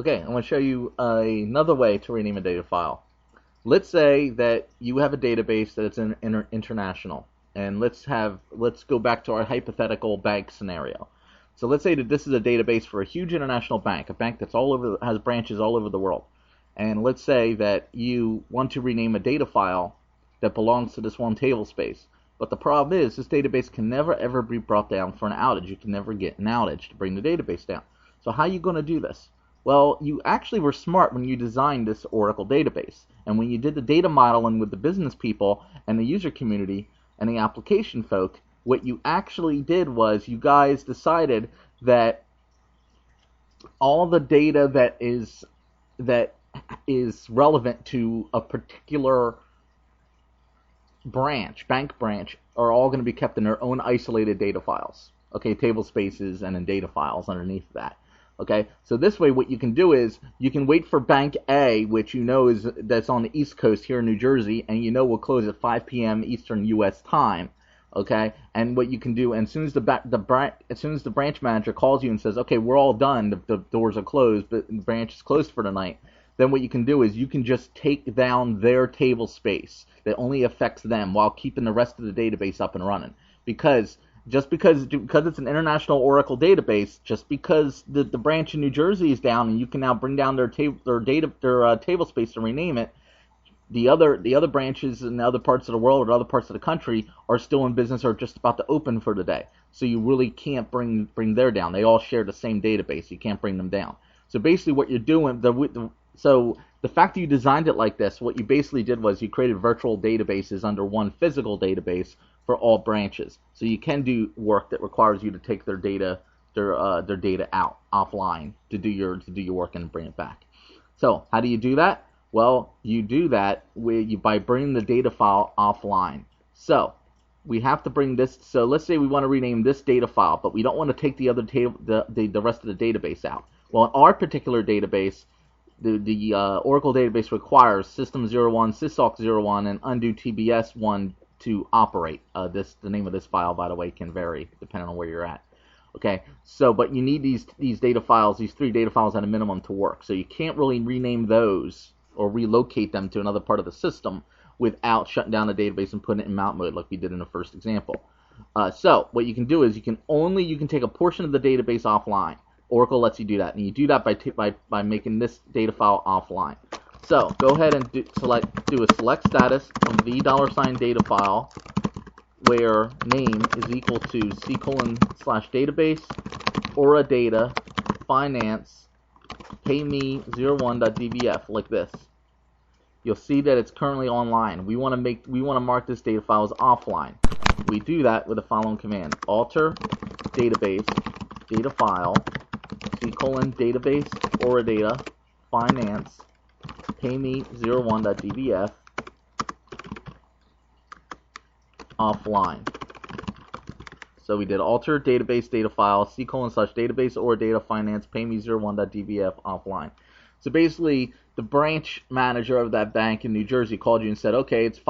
Okay, I'm going to show you another way to rename a data file. Let's say that you have a database that's international, and let's go back to our hypothetical bank scenario. So let's say that this is a database for a huge international bank, a bank that's has branches all over the world. And let's say that you want to rename a data file that belongs to this one table space. But the problem is this database can never ever be brought down for an outage. You can never get an outage to bring the database down. So how are you going to do this? Well, you actually were smart when you designed this Oracle database. And when you did the data modeling with the business people and the user community and the application folk, what you actually did was you guys decided that all the data that is relevant to a particular bank branch, are all going to be kept in their own isolated data files. Okay, table spaces and then data files underneath that. Okay, so this way what you can do is you can wait for Bank A, which you know that's on the East Coast here in New Jersey, and you know will close at 5 p.m. Eastern U.S. time. Okay, and what you can do, and as soon as the branch manager calls you and says, okay, we're all done, the doors are closed, but the branch is closed for the night, then what you can do is you can just take down their table space that only affects them while keeping the rest of the database up and running. Because it's an international Oracle database, just because the branch in New Jersey is down and you can now bring down their table space to rename it, the other branches in other parts of the world or other parts of the country are still in business or just about to open for the day. So you really can't bring their down. They all share the same database. You can't bring them down. So basically what you're doing, so the fact that you designed it like this, what you basically did was you created virtual databases under one physical database for all branches. So you can do work that requires you to take their data out offline to do your work and bring it back. So how do you do that? Well, you do that by bringing the data file offline. So we have to bring this. So let's say we want to rename this data file, but we don't want to take the other the rest of the database out. Well, in our particular database, the Oracle database requires system01, sysawk01, and undo tbs1 to operate. The name of this file, by the way, can vary depending on where you're at. Okay, so but you need these data files, these 3 data files at a minimum to work. So you can't really rename those or relocate them to another part of the system without shutting down the database and putting it in mount mode like we did in the first example. So what you can do is you can take a portion of the database offline. Oracle lets you do that, and you do that by making this data file offline. So go ahead and do a select status of the $data file where name is equal to c:/database Aura data finance payme01.dbf like this. You'll see that it's currently online. We want to mark this data file as offline. We do that with the following command: alter database data file c:/database Aura data finance payme01.dbf offline. So we did alter database data file c:/database Aura data finance payme01.dbf offline. So basically, the branch manager of that bank in New Jersey called you and said, okay, it's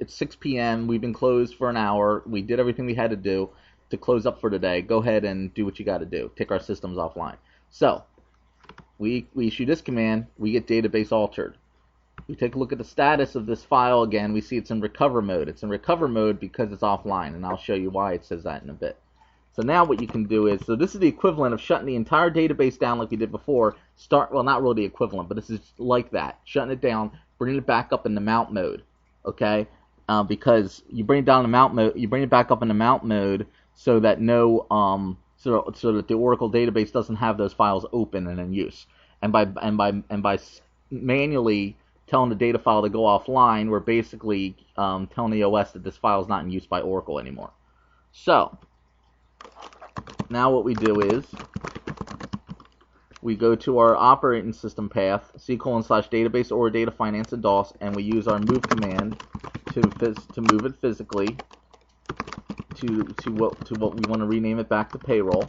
6 p.m. We've been closed for an hour. We did everything we had to do to close up for today. Go ahead and do what you got to do. Take our systems offline. So we issue this command. We get database altered. We take a look at the status of this file again. We see it's in recover mode. It's in recover mode because it's offline, and I'll show you why it says that in a bit. So now what you can do is, so this is the equivalent of shutting the entire database down like we did before. Well, not really the equivalent, but this is like that. Shutting it down, bringing it back up in the mount mode, okay? Because you bring it down to mount mode, you bring it back up in the mount mode so that so that the Oracle database doesn't have those files open and in use. And by manually telling the data file to go offline, we're basically telling the OS that this file is not in use by Oracle anymore. So now what we do is we go to our operating system path, c:/database or data finance and DOS, and we use our move command to move it physically to what we want to rename it back to payroll.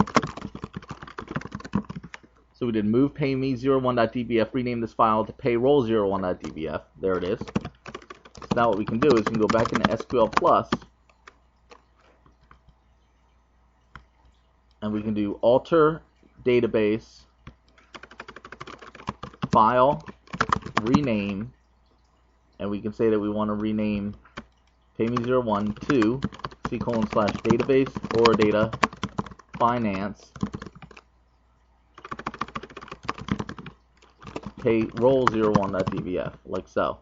So we did move payme01.dbf, rename this file to payroll01.dbf. There it is. So now what we can do is we can go back into SQL Plus, and we can do alter database file, rename, and we can say that we want to rename payme01 to c:/database or data finance payroll01.dbf, like so.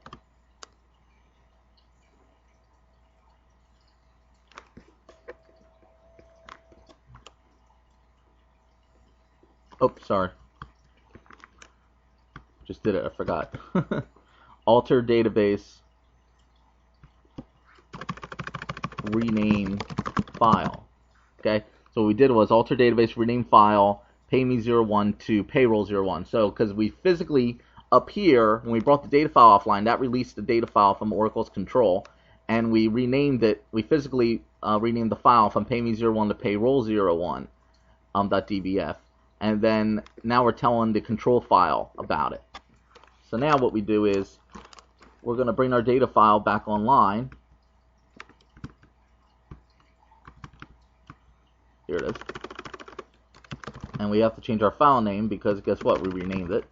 Oh, sorry. Just did it, I forgot. Alter database, rename file. Okay, so what we did was alter database, rename file, payme01 to payroll01. So, because we physically, up here, when we brought the data file offline, that released the data file from Oracle's control, and we renamed it, we physically renamed the file from payme01 to payroll01 .dbf. And then now we're telling the control file about it. So now what we do is we're going to bring our data file back online. Here it is. And we have to change our file name because guess what? We renamed it.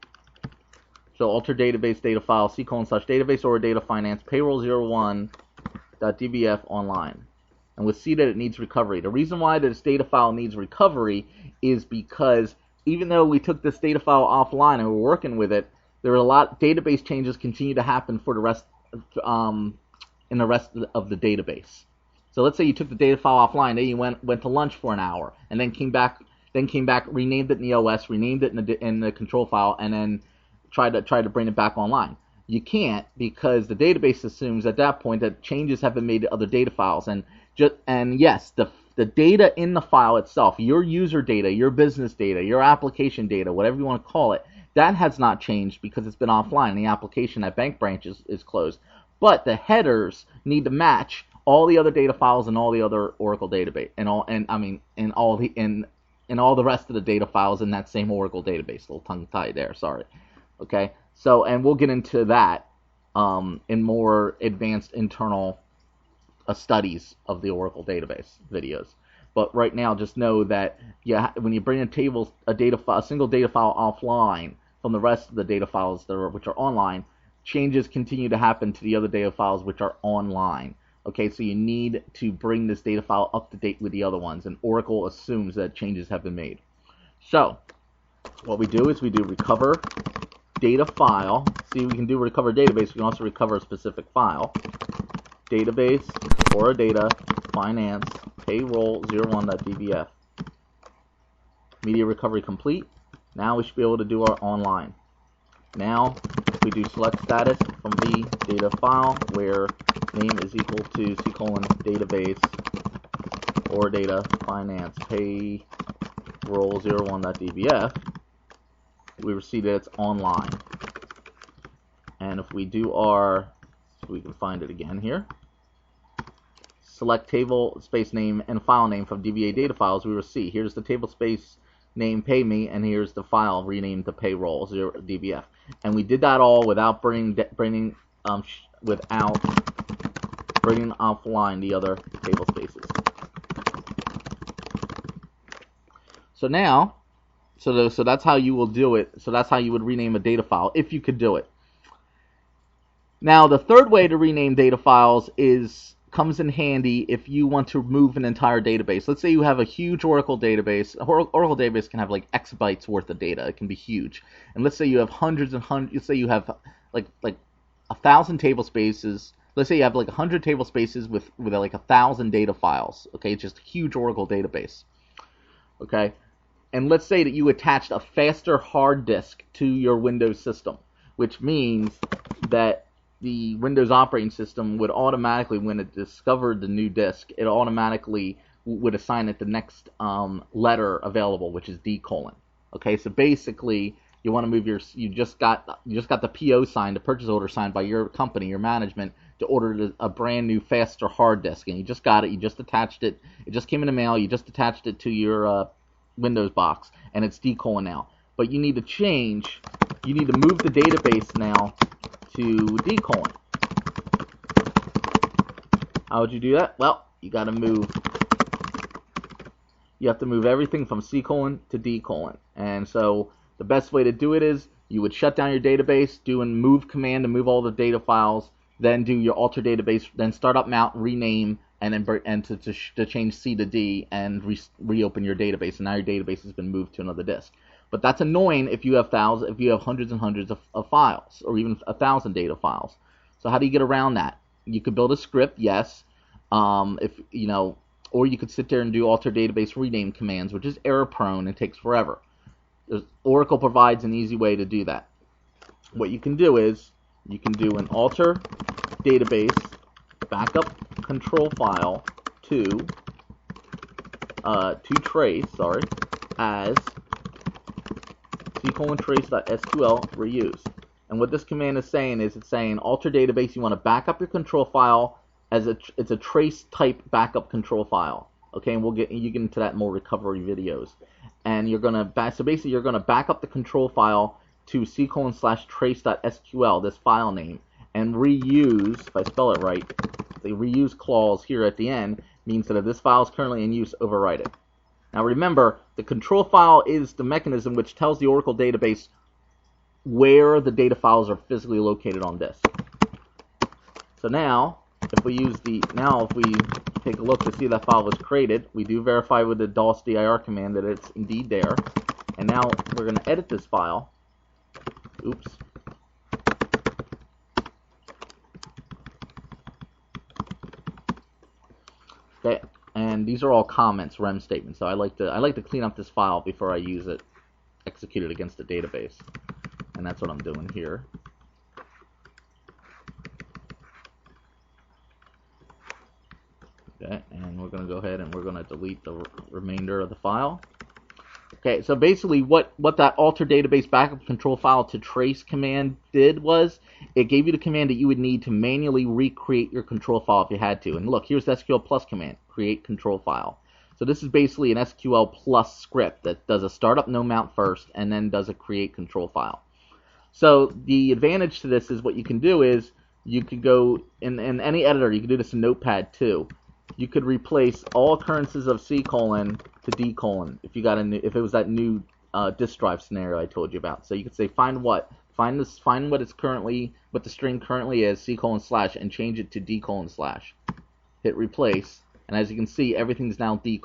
So alter database data file c:/database or data finance payroll01.dbf online. And we'll see that it needs recovery. The reason why this data file needs recovery is because even though we took this data file offline and we're working with it, there are a lot database changes continue to happen for the rest in the rest of the database. So let's say you took the data file offline, then you went to lunch for an hour, and then came back, renamed it in the OS, renamed it in the control file, and then tried to bring it back online. You can't, because the database assumes at that point that changes have been made to other data files, and yes, the data in the file itself, your user data, your business data, your application data, whatever you want to call it, that has not changed because it's been offline. The application at Bank Branch is closed. But the headers need to match all the other data files and all the other Oracle database and all the rest of the data files in that same Oracle database. A little tongue tied there, sorry. Okay, so and we'll get into that in more advanced internal studies of the Oracle database videos. But right now, just know that when you bring a single data file offline from the rest of the data files which are online, changes continue to happen to the other data files which are online. Okay, so you need to bring this data file up to date with the other ones, and Oracle assumes that changes have been made. So what we do is we do recover data file. See, we can do recover database. We can also recover a specific file. Database or data finance payroll01.dbf. Media recovery complete. Now we should be able to do our online. Now we do select status from the data file where name is equal to c:/database or data finance payroll01.dbf. We will see that it's online. And if we do we can find it again here. Select table space name and file name from DBA data files, we will see here's the table space name payme, and here's the file renamed to payroll0dbf. And we did that all without bringing offline the other table spaces. So now, so that's how you will do it. So that's how you would rename a data file if you could do it. Now the third way to rename data files comes in handy if you want to move an entire database. Let's say you have a huge Oracle database. Oracle database can have like exabytes worth of data. It can be huge. And let's say you have hundreds and hundreds. Let's say you have like 1,000 table spaces. Let's say you have like 100 table spaces with like 1,000 data files. Okay, it's just a huge Oracle database. Okay, and let's say that you attached a faster hard disk to your Windows system, which means that the Windows operating system would automatically, when it discovered the new disk, it automatically would assign it the next letter available, which is D:. Okay, so basically you want to move you just got the PO signed, the purchase order signed by your company, your management, to order a brand new faster hard disk, and you just got it, you just attached it, it just came in the mail, you just attached it to your Windows box, and it's D: now. But you need to move the database now to D:. How would you do that? Well, you have to move everything from C: to D:. And so the best way to do it is you would shut down your database, do a move command to move all the data files, then do your alter database, then start up mount, rename, and then to change C to D and reopen your database, and now your database has been moved to another disk. But that's annoying if you have hundreds and hundreds of files, or even 1,000 data files. So how do you get around that? You could build a script, yes, if you know, or you could sit there and do alter database rename commands, which is error prone and takes forever. Oracle provides an easy way to do that. What you can do is you can do an alter database backup control file to trace, as c:\trace.sql reuse. And what this command is saying is it's saying alter database, you want to back up your control file as it's a trace type backup control file. Okay, and you get into that in more recovery videos. And you're gonna you're gonna back up the control file to c:\trace.sql, this file name, and reuse, if I spell it right, the reuse clause here at the end means that if this file is currently in use, overwrite it. Now remember, the control file is the mechanism which tells the Oracle database where the data files are physically located on disk. So now, if we take a look to see that file was created, we do verify with the DOS-dir command that it's indeed there. And now we're going to edit this file. Oops. Okay, and these are all comments, rem statements. So I like to clean up this file before I use it, execute it against the database, and that's what I'm doing here. Okay, and we're going to go ahead and we're going to delete the remainder of the file. Okay, so basically what that alter database backup control file to trace command did was it gave you the command that you would need to manually recreate your control file if you had to. And look, here's the SQL plus command, create control file. So this is basically an SQL plus script that does a startup no mount first and then does a create control file. So the advantage to this is what you can do is you could go in any editor, you can do this in Notepad too. You could replace all occurrences of C:" to D:" if you got if it was that new disk drive scenario I told you about. So you could say find what the string currently is C:// and change it to D://. Hit replace, and as you can see, everything's now D:.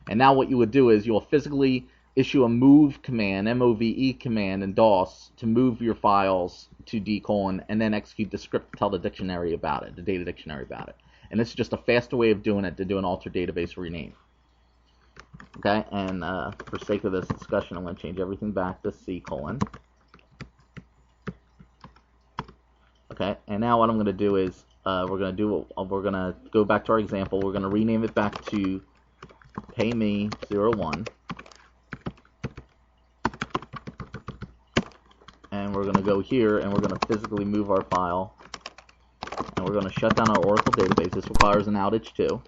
And now what you would do is you'll physically issue a move command, MOVE command in DOS to move your files to D:, and then execute the script to tell the dictionary about it, the data dictionary about it. And this is just a faster way of doing it to do an alter database rename. Okay, and for sake of this discussion, I'm going to change everything back to C:. Okay, and now what I'm going to do is we're going to go back to our example. We're going to rename it back to PayMe01, and we're going to go here and we're going to physically move our file. And we're going to shut down our Oracle database. This requires an outage too.